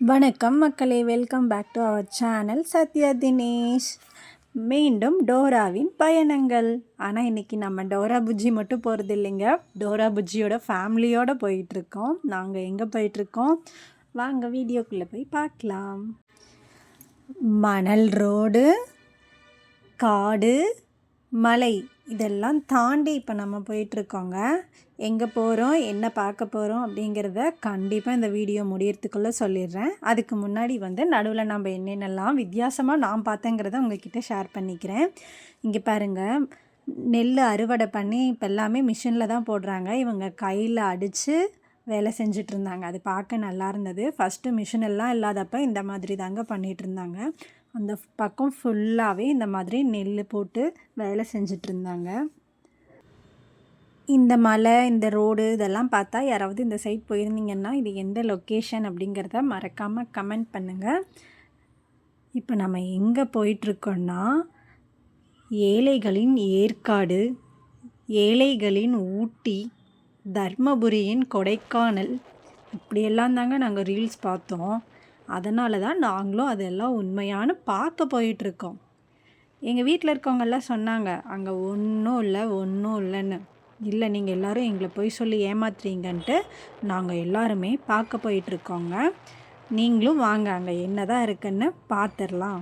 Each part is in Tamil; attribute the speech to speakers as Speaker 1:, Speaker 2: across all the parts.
Speaker 1: வணக்கம் மக்களே, welcome back to our channel Sathya Dinesh. மீண்டும் டோராவின் பயணங்கள். ஆனால் இன்றைக்கி நம்ம டோரா புஜ்ஜி மட்டும் போகிறது இல்லைங்க, டோரா புஜ்ஜியோட ஃபேமிலியோடு போயிட்டுருக்கோம். நாங்கள் எங்கே போயிட்டுருக்கோம் வாங்க வீடியோக்குள்ளே போய் பார்க்கலாம். மணல் ரோடு, காடு, மலை இதெல்லாம் தாண்டி இப்போ நம்ம போயிட்டுருக்கோங்க. எங்கே போகிறோம், என்ன பார்க்க போகிறோம் அப்படிங்கிறத கண்டிப்பாக இந்த வீடியோ முடியறதுக்குள்ளே சொல்லிடுறேன். அதுக்கு முன்னாடி நடுவில் நம்ம என்னென்னலாம் வித்தியாசமாக நான் பார்த்தேங்கிறத உங்ககிட்ட ஷேர் பண்ணிக்கிறேன். இங்கே பாருங்கள், நெல் அறுவடை பண்ணி இப்போ எல்லாமே மிஷினில் தான் போடுறாங்க. இவங்க கையில் அடித்து வேலை செஞ்சுட்டு இருந்தாங்க. அது பார்க்க நல்லா இருந்தது. ஃபஸ்ட்டு மிஷின் எல்லாம் இல்லாதப்போ இந்த மாதிரி தாங்க பண்ணிகிட்டு இருந்தாங்க. அந்த பக்கம் ஃபுல்லாகவே இந்த மாதிரி நெல் போட்டு வேலை செஞ்சிட்ருந்தாங்க. இந்த மலை, இந்த ரோடு இதெல்லாம் பார்த்தா யாராவது இந்த சைட் போயிருந்தீங்கன்னா இது எந்த லொக்கேஷன் அப்படிங்கிறத மறக்காமல் கமெண்ட் பண்ணுங்கள். இப்போ நம்ம எங்கே போயிட்டுருக்கோன்னா, ஏழைகளின் ஏற்காடு, ஏழைகளின் ஊட்டி, தர்மபுரியின் கொடைக்கானல் இப்படியெல்லாம் தாங்க நாங்கள் ரீல்ஸ் பார்த்தோம். அதனால தான் நாங்களும் அதெல்லாம் உண்மையானு பார்க்க போயிட்டுருக்கோம். எங்கள் வீட்டில் இருக்கவங்கெல்லாம் சொன்னாங்க, அங்கே ஒன்றும் இல்லைன்னு. இல்லை, நீங்கள் எல்லோரும் எங்களை போய் சொல்லி ஏமாத்துறீங்கன்ட்டு நாங்கள் எல்லாருமே பார்க்க போயிட்டுருக்கோங்க. நீங்களும் வாங்க, அங்கே என்ன தான் இருக்குன்னு பார்த்துடலாம்.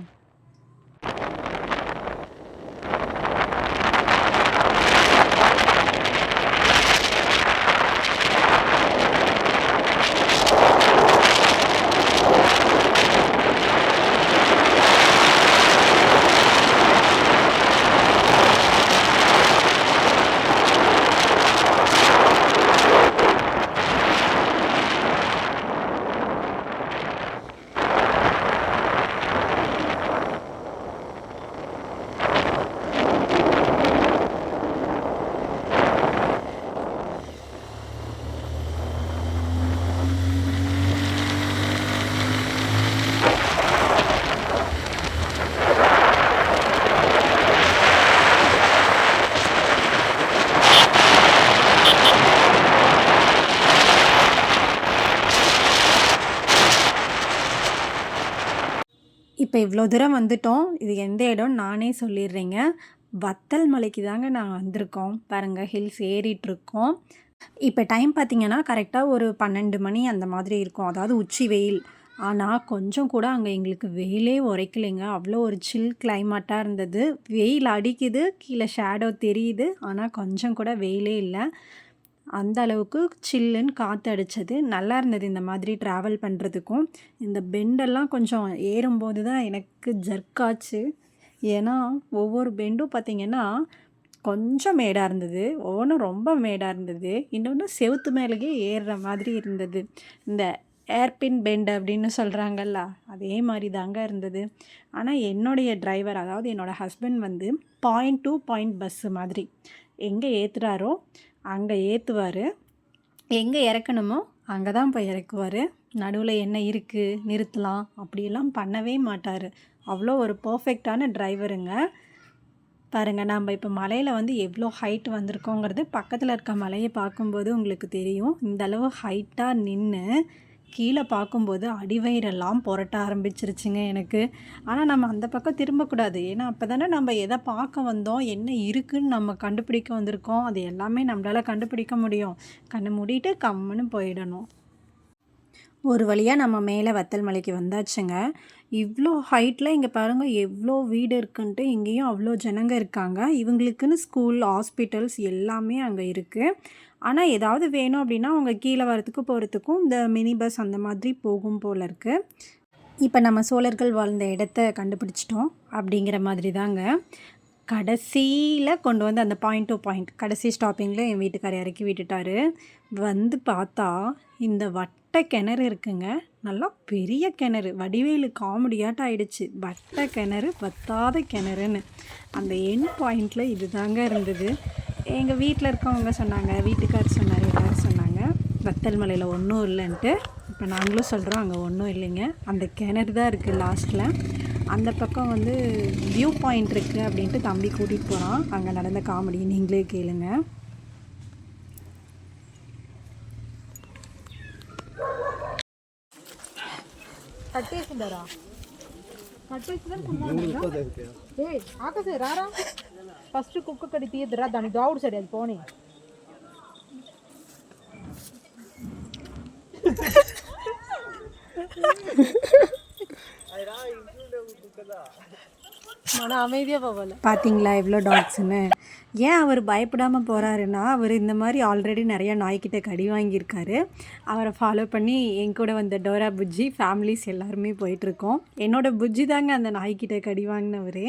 Speaker 1: இப்போ இவ்வளோ தூரம் வந்துட்டோம். இது எந்த இடம் நானே சொல்லிடுறேங்க. வத்தல் மலைக்கு தாங்க நாங்கள் வந்திருக்கோம். பாருங்கள், ஹில்ஸ் ஏறிட்டுருக்கோம். இப்போ டைம் பார்த்திங்கன்னா கரெக்டாக ஒரு 12 மணி அந்த மாதிரி இருக்கும், அதாவது உச்சி வெயில். ஆனால் கொஞ்சம் கூட அங்கே எங்களுக்கு வெயிலே உரைக்கலைங்க. அவ்வளோ ஒரு சில் கிளைமேட்டாக இருந்தது. வெயில் அடிக்குது, கீழே ஷேடோ தெரியுது, ஆனால் கொஞ்சம் கூட வெயிலே இல்லை. அந்த அளவுக்கு சில்லுன்னு காற்று அடித்தது. நல்லா இருந்தது இந்த மாதிரி ட்ராவல் பண்ணுறதுக்கும். இந்த பெண்டெல்லாம் கொஞ்சம் ஏறும்போது தான் எனக்கு ஜர்க்காச்சு. ஏன்னா ஒவ்வொரு பெண்டும் பார்த்திங்கன்னா கொஞ்சம் மேடாக இருந்தது, ஒவ்வொன்றும் ரொம்ப மேடாக இருந்தது, இன்னொன்று செவுத்து மேலேயே ஏறுற மாதிரி இருந்தது. இந்த ஏர்பின் பெண்ட் அப்படின்னு சொல்கிறாங்கல்ல, அதே மாதிரி தாங்க இருந்தது. ஆனால் என்னுடைய டிரைவர், அதாவது என்னோடய husband point to point bus மாதிரி எங்கே ஏற்றுறாரோ அங்கே ஏற்றுவார், எங்கே இறக்கணுமோ அங்கே தான் போய் இறக்குவார். நடுவில் என்ன இருக்குது நிறுத்தலாம் அப்படியெல்லாம் பண்ணவே மாட்டார். அவ்வளோ ஒரு பர்ஃபெக்டான டிரைவருங்க. பாருங்கள், நம்ம இப்போ மலையில் எவ்வளோ ஹைட் வந்திருக்கோங்கிறது பக்கத்தில் இருக்க மலையை பார்க்கும்போது உங்களுக்கு தெரியும். இந்தளவு ஹைட்டாக நின்று கீழே பார்க்கும்போது அடிவயிறெல்லாம் புரட்ட ஆரம்பிச்சிருச்சுங்க எனக்கு. ஆனால் நம்ம அந்த பக்கம் திரும்பக்கூடாது. ஏன்னா அப்போ தானே நம்ம எதை பார்க்க வந்தோம், என்ன இருக்குதுன்னு நம்ம கண்டுபிடிக்க வந்திருக்கோம். அது எல்லாமே நம்மளால் கண்டுபிடிக்க முடியும். கண்ணை மூடிட்டு கம்முன்னு போயிடணும். ஒரு வழியாக நம்ம மேலே வத்தல் மலைக்கு வந்தாச்சுங்க. இவ்வளோ ஹைட்டில் இங்கே பாருங்கள் எவ்வளோ வீடு இருக்குன்ட்டு. இங்கேயும் அவ்வளோ ஜனங்க இருக்காங்க. இவங்களுக்குன்னு ஸ்கூல், ஹாஸ்பிட்டல்ஸ் எல்லாமே அங்கே இருக்குது. ஆனால் ஏதாவது வேணும் அப்படின்னா அவங்க கீழே வரத்துக்கு போகிறதுக்கும் இந்த மினி பஸ் அந்த மாதிரி போகும் போல் இருக்குது. இப்போ நம்ம சோழர்கள் வாழ்ந்த இடத்த கண்டுபிடிச்சிட்டோம் அப்படிங்கிற மாதிரி தாங்க. கடைசியில் கொண்டு அந்த பாயிண்ட் டு பாயிண்ட் கடைசி ஸ்டாப்பிங்கில் என் வீட்டுக்காரர் இறக்கி விட்டுட்டார். பார்த்தா இந்த வட்டை கிணறு இருக்குங்க, நல்லா பெரிய கிணறு. வடிவேலு காமெடியாட்டம் ஆகிடுச்சு, வட்டை கிணறு வத்தாத கிணறுன்னு. அந்த எண்ட் பாயிண்டில் இது தாங்க இருந்தது. எங்கள் வீட்டில் இருக்கவங்க சொன்னாங்க, வீட்டுக்காரர் சொன்னார், எல்லோரும் சொன்னாங்க வத்தல் மலையில் ஒன்றும் இல்லைன்ட்டு. இப்போ நாங்களும் சொல்கிறோம் அங்கே ஒன்றும் இல்லைங்க, அந்த கிணறு தான் இருக்குது லாஸ்ட்டில். அந்த பக்கம் வியூ பாயிண்ட் இருக்குது அப்படின்ட்டு தம்பி கூட்டிகிட்டு போகிறான். அங்கே நடந்த காமெடி நீங்களே கேளுங்க.
Speaker 2: కట్టేసిండారా కట్టేసిందని ఏ ఆకసే రారా ఫస్ట్ కుక్క కడి తీయద్దురా దాని దావుడు సరే అది పోనీ
Speaker 1: மன அமைதியாக போகல. பார்த்தீங்களா எவ்வளோ டாக்ஸுன்னு. ஏன் அவர் பயப்படாமல் போகிறாருன்னா, அவர் இந்த மாதிரி ஆல்ரெடி நிறையா நாய்க்கிட்ட கடி வாங்கியிருக்காரு. அவரை ஃபாலோ பண்ணி என் கூட வந்த டோரா புஜ்ஜி ஃபேமிலிஸ் எல்லாருமே போயிட்டுருக்கோம். என்னோடய புஜ்ஜி தாங்க அந்த நாய்க்கிட்ட கடி வாங்கினவரே.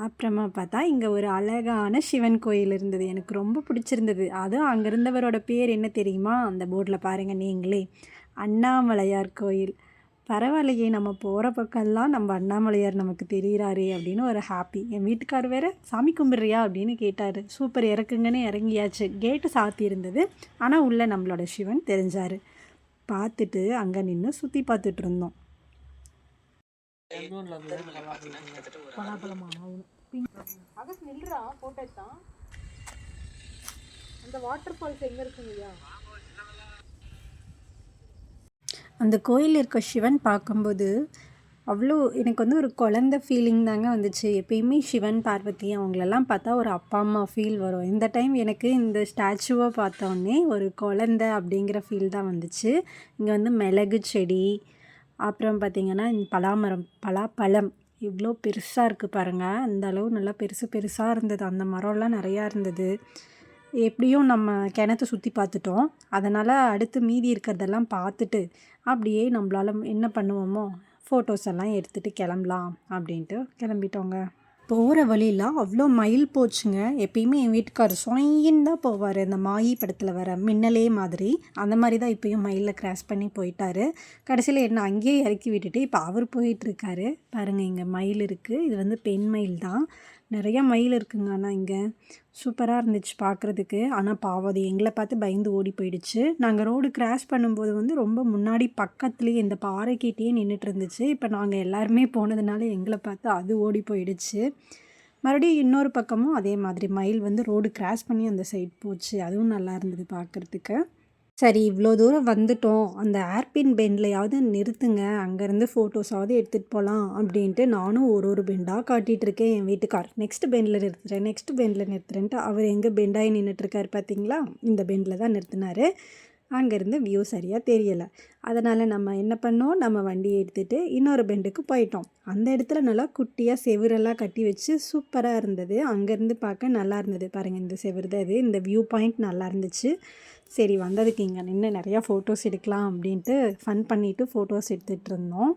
Speaker 1: அப்புறமா பார்த்தா இங்கே ஒரு அழகான சிவன் கோயில் இருந்தது. எனக்கு ரொம்ப பிடிச்சிருந்தது. அதுவும் அங்கே இருந்தவரோட பேர் என்ன தெரியுமா? அந்த போர்டில் பாருங்கள் நீங்களே, அண்ணாமலையார் கோயில். பரவாயில்லையே, நம்ம போகிற பக்கம்லாம் நம்ம அண்ணாமலையார் நமக்கு தெரிகிறாரே அப்படின்னு ஒரு ஹாப்பி. என் வீட்டுக்கார் வேறு சாமி கும்பிட்றியா அப்படின்னு கேட்டார். சூப்பர், இறக்குங்கன்னு இறங்கியாச்சு. கேட்டு சாத்தி இருந்தது, ஆனால் உள்ளே நம்மளோட சிவன் தெரிஞ்சார். பார்த்துட்டு அங்கே நின்று சுற்றி பார்த்துட்டு இருந்தோம்.
Speaker 2: அந்த வாட்டர் ஃபால்ஸ் எங்கே இருக்குங்கய்யா?
Speaker 1: அந்த கோயில் இருக்க சிவன் பார்க்கும்போது அவ்வளோ எனக்கு வந்து ஒரு குழந்த ஃபீலிங் தாங்க வந்துச்சு. எப்பயுமே சிவன் பார்வதி அவங்களெல்லாம் பார்த்தா ஒரு அப்பா அம்மா ஃபீல் வரும். இந்த டைம் எனக்கு இந்த ஸ்டாச்சுவை பார்த்தோன்னே ஒரு குழந்த அப்படிங்கிற ஃபீல் தான் வந்துச்சு. இங்கே வந்து மிளகு செடி, அப்புறம் பார்த்திங்கன்னா பலாப்பழம் இவ்வளோ பெருசாக இருக்குது பாருங்கள். அந்த அளவு நல்லா பெருசாக இருந்தது. அந்த மரம்லாம் நிறையா இருந்தது. எப்படியும் நம்ம கிணத்தை சுற்றி பார்த்துட்டோம். அதனால் அடுத்து மீதி இருக்கிறதெல்லாம் பார்த்துட்டு அப்படியே நம்மளால் என்ன பண்ணுவோமோ ஃபோட்டோஸ் எல்லாம் எடுத்துகிட்டு கிளம்பலாம் அப்படின்ட்டு கிளம்பிட்டோங்க. போகிற வழியில் அவ்வளோ மயில் போச்சுங்க. எப்பயுமே என் வீட்டுக்கார் சொயின்னு தான் போவார். இந்த மாயி படத்தில் வர மின்னலே மாதிரி அந்த மாதிரி தான் இப்போயும் மயிலில் கிராஸ் பண்ணி போயிட்டார். கடைசியில் என்ன அங்கேயே இறக்கி விட்டுட்டு இப்போ அவர் போயிட்டுருக்காரு. பாருங்கள், இங்கே மயில் இருக்குது. இது வந்து பெண் மயில் தான். நிறையா மயில் இருக்குங்க. ஆனால் இங்கே சூப்பராக இருந்துச்சு பார்க்குறதுக்கு. ஆனால் பாவம் அது எங்களை பார்த்து பயந்து ஓடி போயிடுச்சு. நாங்கள் ரோடு கிராஸ் பண்ணும்போது வந்து ரொம்ப முன்னாடி பக்கத்துலேயே இந்த பாறைக்கிட்டேயே நின்றுட்டு இருந்துச்சு. இப்போ நாங்கள் எல்லாருமே போனதுனால எங்களை பார்த்து அது ஓடி போயிடுச்சு. மறுபடியும் இன்னொரு பக்கமும் அதே மாதிரி மயில் வந்து ரோடு கிராஸ் பண்ணி அந்த சைட் போச்சு. அதுவும் நல்லா இருந்தது பார்க்குறதுக்கு. சரி, இவ்வளோ தூரம் வந்துட்டோம், அந்த ஏர்பின் பெண்ட்லையாவது நிறுத்துங்க, அங்கேருந்து ஃபோட்டோஸாவது எடுத்துகிட்டு போகலாம் அப்படின்ட்டு நானும் ஒரு பெண்டாக காட்டிகிட்டு இருக்கேன். என் வீட்டுக்கார் நெக்ஸ்ட் பெண்டில் நிறுத்துறேன்ட்டு அவர் எங்கே பெண்டாகி நின்றுட்டுருக்காரு பார்த்தீங்களா? இந்த பெண்டில் தான் நிறுத்தினார். அங்கேருந்து வியூ சரியாக தெரியலை. அதனால் நம்ம என்ன பண்ணோம், நம்ம வண்டியை எடுத்துகிட்டு இன்னொரு பெண்டுக்கு போயிட்டோம். அந்த இடத்துல நல்லா குட்டியாக செவுரெல்லாம் கட்டி வச்சு சூப்பராக இருந்தது. அங்கேருந்து பார்க்க நல்லா இருந்தது. பாருங்கள், இந்த செவுரு தான் இது. இந்த வியூ பாயிண்ட் நல்லா இருந்துச்சு. சரி, வந்ததுக்கு இங்கே நின்று நிறையா ஃபோட்டோஸ் எடுக்கலாம் அப்படின்ட்டு ஃபன் பண்ணிவிட்டு ஃபோட்டோஸ் எடுத்துகிட்டு இருந்தோம்.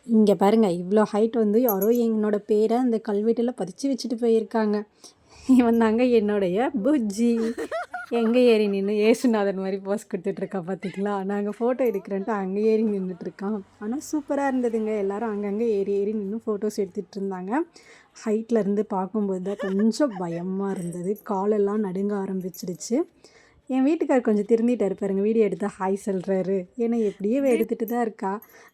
Speaker 1: இங்கே பாருங்கள், இவ்வளோ ஹைட் வந்து யாரோ என்னோடய பேரை அந்த கல்வெட்டில் பதிச்சு வச்சுட்டு போயிருக்காங்க. இவன் தாங்க என்னுடைய புஜ்ஜி. எங்கே ஏறி நின்று ஏசுநாதன் மாதிரி போஸ் கொடுத்துட்ருக்கா பார்த்திங்களா? நாங்கள் ஃபோட்டோ எடுக்கிறேன்ட்டு அங்கே ஏறி நின்றுட்டுருக்கான். ஆனால் சூப்பராக இருந்ததுங்க. எல்லோரும் அங்கங்கே ஏறி நின்று ஃபோட்டோஸ் எடுத்துகிட்டு இருந்தாங்க. ஹைட்டில் இருந்து பார்க்கும்போது தான் கொஞ்சம் பயமாக இருந்தது. காலெல்லாம் நடுங்க ஆரம்பிச்சிடுச்சு. என் வீட்டுக்கார் கொஞ்சம் திருந்திட்டார் பாருங்க. வீடியோ எடுத்தால் ஹாய் சொல்கிறாரு. ஏன்னா எப்படியே எடுத்துகிட்டு தான் இருக்கா,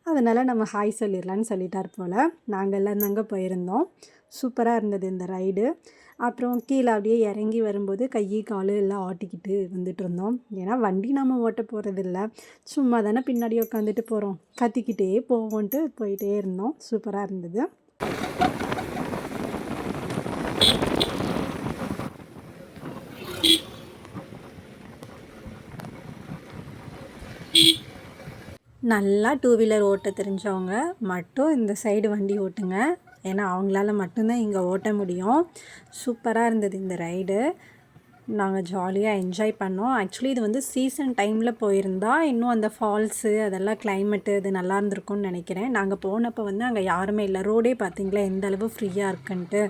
Speaker 1: அதனால் நம்ம ஹாய் சொல்லிடலான்னு சொல்லிட்டார் போல். நாங்கள் எல்லாம் தாங்க போயிருந்தோம். சூப்பராக இருந்தது இந்த ரைடு. அப்புறம் கீழே அப்படியே இறங்கி வரும்போது கை கால் எல்லாம் ஆட்டிக்கிட்டு வந்துட்டு இருந்தோம். ஏன்னா வண்டி நம்ம ஓட்ட போகிறதில்ல, சும்மா தானே பின்னாடி உட்காந்துட்டு போகிறோம், கத்திக்கிட்டே போவோன்ட்டு போயிட்டே இருந்தோம். சூப்பராக இருந்தது. நல்லா டூ வீலர் ஓட்ட தெரிஞ்சவங்க மட்டும் இந்த சைடு வண்டி ஓட்டுங்க. ஏன்னா அவங்களால மட்டும்தான் இங்கே ஓட்ட முடியும். சூப்பராக இருந்தது இந்த ரைடு. நாங்கள் ஜாலியாக என்ஜாய் பண்ணோம். ஆக்சுவலி இது வந்து சீசன் டைமில் போயிருந்தா இன்னும் அந்த ஃபால்ஸு அதெல்லாம் கிளைமேட்டு இது நல்லா இருந்திருக்கும்னு நினைக்கிறேன். நாங்கள் போனப்போ வந்து அங்கே யாருமே இல்லை. ரோடே பார்த்திங்களா எந்த அளவு ஃப்ரீயாக இருக்குன்ட்டு.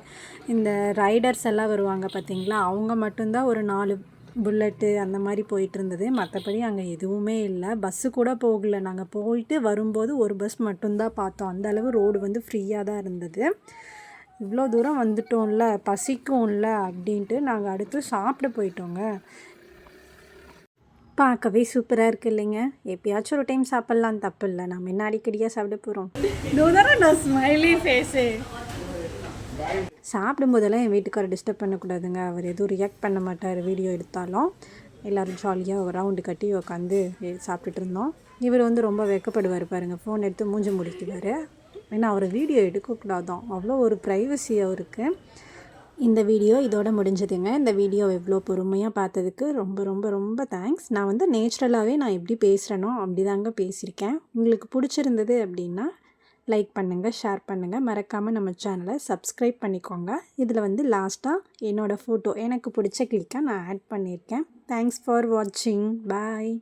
Speaker 1: இந்த ரைடர்ஸ் எல்லாம் வருவாங்க பார்த்திங்களா, அவங்க மட்டும்தான் ஒரு 4 புல்லட்டு அந்த மாதிரி போயிட்டு இருந்தது. மற்றபடி அங்கே எதுவுமே இல்லை. பஸ்ஸு கூட போகலை. நாங்கள் போயிட்டு வரும்போது ஒரு பஸ் மட்டும்தான் பார்த்தோம். அந்த அளவு ரோடு வந்து ஃப்ரீயாக தான் இருந்தது. இவ்வளோ தூரம் வந்துட்டோம்ல, பசிக்கும்ல அப்படின்ட்டு நாங்கள் அடுத்து சாப்பிட போயிட்டோங்க. பார்க்கவே சூப்பராக இருக்குது இல்லைங்க? எப்பயாச்சும் ஒரு டைம் சாப்பிட்லாம், தப்பு இல்லை. நம்ம என்ன அடிக்கடியாக சாப்பிட போகிறோம். நான் ஸ்மைலி ஃபேஸு. சாப்பிடும்போதெல்லாம் என் வீட்டுக்காரை டிஸ்டர்ப் பண்ணக்கூடாதுங்க. அவர் எதுவும் ரியாக்ட் பண்ண மாட்டார் வீடியோ எடுத்தாலும். எல்லோரும் ஜாலியாக ஒரு ரவுண்டு கட்டி உட்காந்து சாப்பிட்டுட்டு இருந்தோம். இவர் வந்து ரொம்ப வெட்கப்படுவார் பாருங்கள், ஃபோன் எடுத்து மூஞ்சி முடிக்குவார். ஏன்னா அவர் வீடியோ எடுக்கக்கூடாதான், அவ்வளோ ஒரு ப்ரைவசி அவருக்கு. இந்த வீடியோ இதோட முடிஞ்சதுங்க. இந்த வீடியோ எவ்வளோ பொறுமையாக பார்த்ததுக்கு ரொம்ப ரொம்ப ரொம்ப தேங்க்ஸ். நான் வந்து நேச்சுரலாகவே நான் எப்படி பேசுகிறேனோ அப்படி தாங்க பேசியிருக்கேன். உங்களுக்கு பிடிச்சிருந்தது அப்படின்னா லைக் பண்ணுங்கள், ஷேர் பண்ணுங்கள், மறக்காமல் நம்ம சேனலை சப்ஸ்கிரைப் பண்ணிக்கோங்க. இதில் வந்து லாஸ்ட்டாக என்னோடய ஃபோட்டோ எனக்கு பிடிச்ச கிளிக்காக நான் ஆட் பண்ணியிருக்கேன். தேங்க்ஸ் ஃபார் வாட்சிங். பாய்.